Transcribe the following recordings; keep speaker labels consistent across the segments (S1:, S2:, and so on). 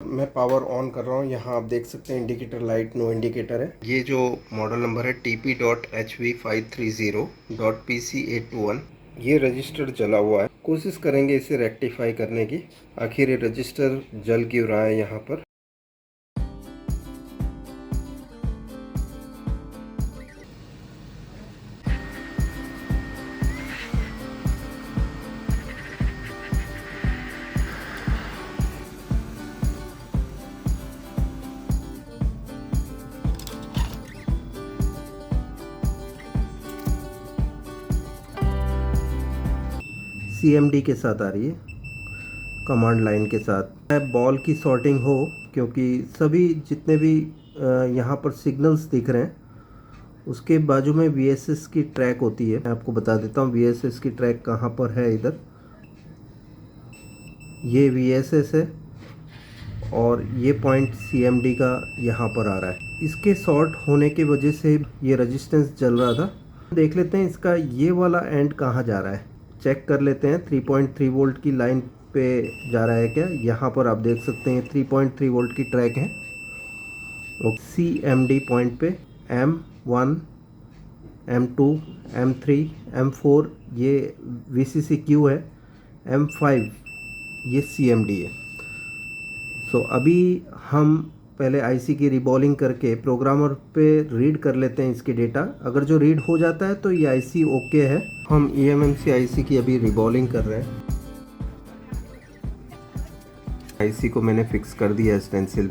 S1: मैं power on कर रहा हूँ। यहाँ आप देख सकते हैं इंडिकेटर लाइट नो इंडिकेटर है। ये जो मॉडल नंबर है TP.HV530.PC821, ये रजिस्टर जला हुआ है। कोशिश करेंगे इसे रेक्टिफाई करने की। आखिर ये रजिस्टर जल क्यों रहा है यहाँ पर। CMD के साथ आ रही है, कमांड लाइन के साथ। बॉल की सॉर्टिंग हो, क्योंकि सभी जितने भी यहाँ पर सिग्नल्स दिख रहे हैं उसके बाजू में VSS की ट्रैक होती है। मैं आपको बता देता हूँ VSS की ट्रैक कहाँ पर है। इधर ये VSS है और ये पॉइंट CMD का यहाँ पर आ रहा है। इसके शॉर्ट होने की वजह से ये रेजिस्टेंस जल रहा था। देख लेते हैं इसका ये वाला एंड कहाँ जा रहा है, चेक कर लेते हैं। 3.3 वोल्ट की लाइन पे जा रहा है क्या। यहाँ पर आप देख सकते हैं 3.3 वोल्ट की ट्रैक है और CMD पॉइंट पे M1, M2, M3, M4 ये VCCQ है, M5 ये CMD है। सो अभी हम पहले IC की रिबॉलिंग करके प्रोग्रामर पे रीड कर लेते हैं इसकी डेटा। अगर जो रीड हो जाता है तो ये IC ओके है। हम eMMC IC की अभी रिबॉलिंग कर रहे हैं। IC को मैंने फिक्स कर दिया है स्टेंसिल।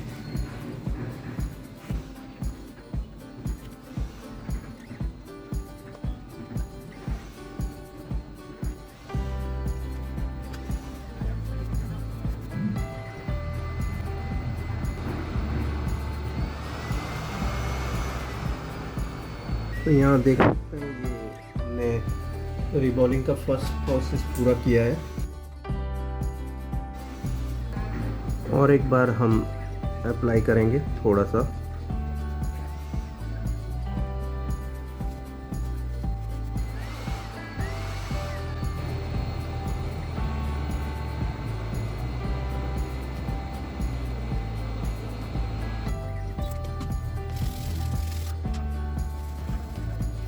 S1: तो यहाँ देख सकते हैं ये हमने रिबॉलिंग का फर्स्ट प्रोसेस पूरा किया है। और एक बार हम अप्लाई करेंगे थोड़ा सा।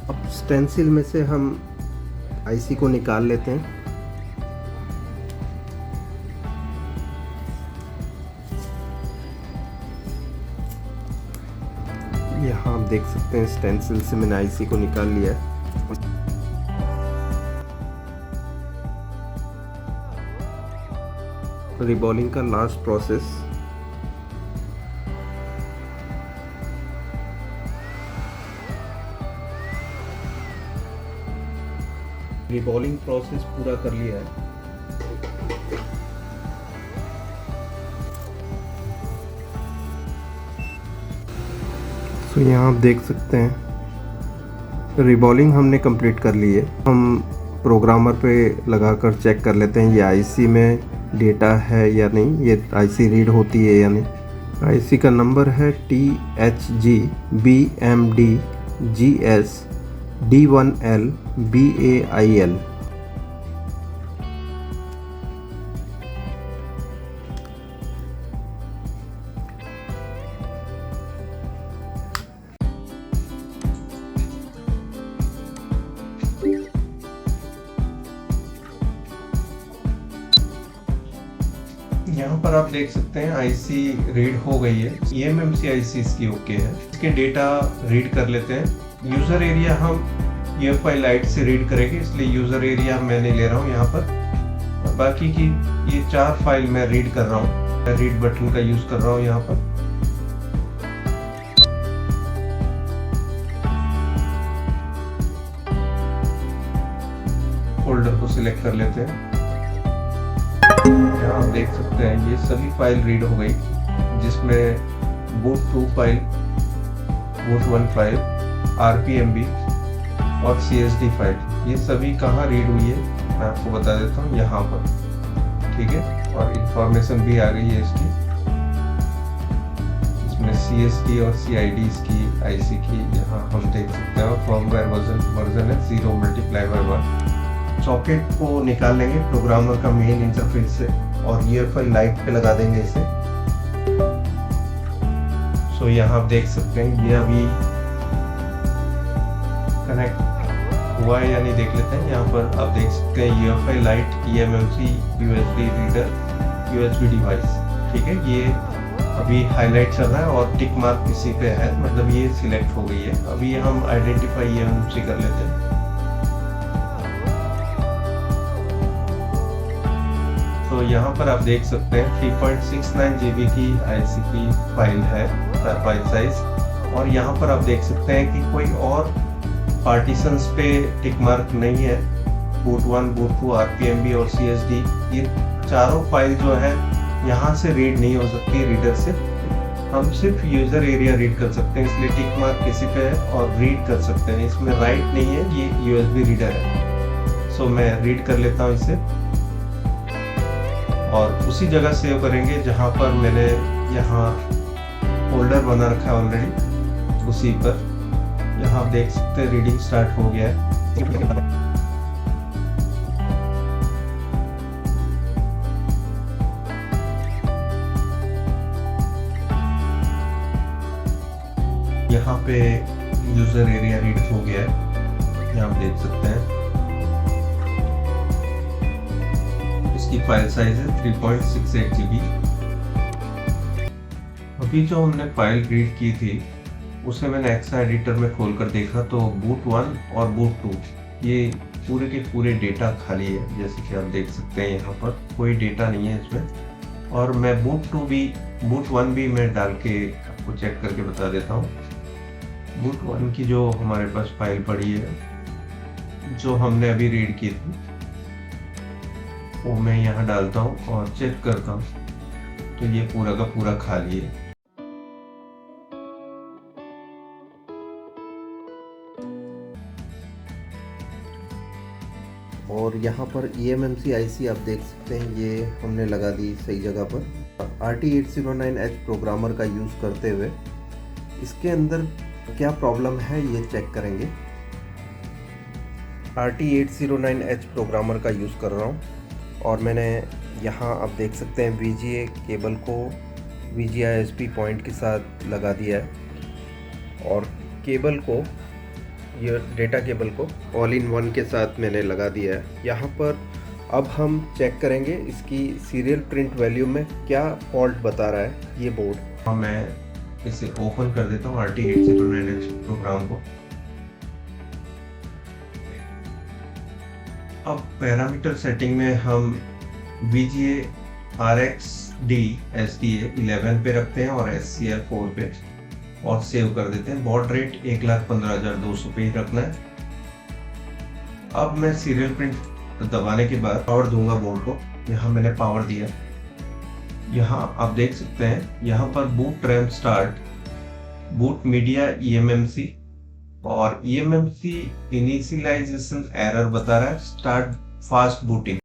S1: अब स्टेंसिल में से हम IC को निकाल लेते हैं। यहाँ आप देख सकते हैं स्टेंसिल से मैंने IC को निकाल लिया है। रिबॉलिंग का लास्ट प्रोसेस। रिबॉलिंग प्रोसेस पूरा कर लिया है। तो यहाँ आप देख सकते हैं रिबॉलिंग हमने कंप्लीट कर ली है। हम प्रोग्रामर पे लगाकर चेक कर लेते हैं ये IC में डेटा है या नहीं, ये IC रीड होती है या नहीं। IC का नंबर है THG BMD GS D1L BAIL। यहाँ पर आप देख सकते हैं IC रीड हो गई है। eMMC IC इसकी ओके है। इसके डेटा रीड कर लेते हैं। यूजर एरिया हम EFI लाइट से रीड करेंगे, इसलिए यूजर एरिया मैंने ले रहा हूँ यहाँ पर। और बाकी की ये 4 फाइल मैं रीड कर रहा हूँ। मैं रीड बटन का यूज कर रहा हूँ यहाँ पर। फोल्डर को सिलेक्ट कर लेते हैं। यहाँ आप देख सकते हैं ये सभी फाइल रीड हो गई, जिसमें boot 2 file, boot 1 file, RPMB और CSD फाइल, ये सभी कहाँ रीड हुई है मैं आपको बता देता हूँ यहाँ पर। ठीक है, और इंफॉर्मेशन भी आ गई है इसकी। इसमें CSD और CIDs की IC की यहाँ हम देख सकते हैं। और फर्मवेयर वर्जन है 0x1। सॉकेट को निकाल लेंगे प्रोग्रामर का मेन इंटरफेस से और EFI लाइट पे लगा देंगे इसे। सो यहाँ आप देख सकते हैं ये अभी कनेक्ट हुआ है या नहीं देख लेते हैं। यहाँ पर आप देख सकते हैं UEFI light, eMMC, USB reader, USB device. ठीक है, ये अभी हाईलाइट चल रहा है और टिक मार्क इसी पे है, मतलब ये सिलेक्ट हो गई है। अभी हम आइडेंटिफाई eMMC कर लेते हैं। तो यहाँ पर आप देख सकते हैं 3.69 GB की ICP फाइल है पर फाइल साइज। और यहाँ पर आप देख सकते हैं कि कोई और पार्टीशंस पे टिक मार्क नहीं है। boot 1, boot 2, RPMB और CSD, ये चारों फाइल जो है यहाँ से रीड नहीं हो सकती रीडर से। हम सिर्फ यूजर एरिया रीड कर सकते हैं, इसलिए टिक मार्क किसी पे है और रीड कर सकते हैं। इसमें राइट नहीं है, ये USB रीडर है। सो मैं रीड कर लेता हूँ इसे और उसी जगह सेव करेंगे जहाँ पर मैंने यहाँ फोल्डर बना रखा है ऑलरेडी, उसी पर। यहाँ आप देख सकते हैं रीडिंग स्टार्ट हो गया है। यहाँ पे यूजर एरिया रीड हो गया है, यहाँ आप देख सकते हैं। इसकी फाइल साइज है 3.68 GB। अभी जो हमने फाइल रीड की थी उसे मैंने एक्सा एडिटर में खोलकर देखा तो boot 1 और boot 2 ये पूरे के पूरे डेटा खाली है। जैसे कि आप देख सकते हैं यहाँ पर कोई डेटा नहीं है इसमें। और मैं boot 1 भी मैं डाल के आपको चेक करके बता देता हूँ। boot 1 की जो हमारे पास फाइल पड़ी है, जो हमने अभी रीड की थी, वो मैं यहाँ डालता हूँ और चेक करता हूँ तो ये पूरा का पूरा खाली है। और यहाँ पर eMMC IC आप देख सकते हैं, ये हमने लगा दी सही जगह पर। RT809H प्रोग्रामर का यूज़ करते हुए इसके अंदर क्या प्रॉब्लम है ये चेक करेंगे। RT809H प्रोग्रामर का यूज़ कर रहा हूँ और मैंने यहाँ आप देख सकते हैं VGA केबल को VGA-ISP पॉइंट के साथ लगा दिया है और केबल को, ये डेटा केबल को ऑल इन वन के साथ मैंने लगा दिया है। यहाँ पर अब हम चेक करेंगे इसकी सीरियल प्रिंट वैल्यू में क्या फॉल्ट बता रहा है ये बोर्ड। मैं इसे ओपन कर देता हूँ RT809H प्रोग्राम को। अब पैरामीटर सेटिंग में हम VGA RxD SDA 11 पे रखते हैं और SCR 4 पे और सेव कर देते हैं। बॉड रेट 1,15,200 पे ही रखना है। अब मैं सीरियल प्रिंट दबाने के बाद पावर दूंगा बोर्ड को। यहाँ मैंने पावर दिया। यहाँ आप देख सकते हैं यहाँ पर boot RAM start, boot media eMMC और eMMC इनिशियलाइजेशन एरर बता रहा है, स्टार्ट फास्ट बूटिंग।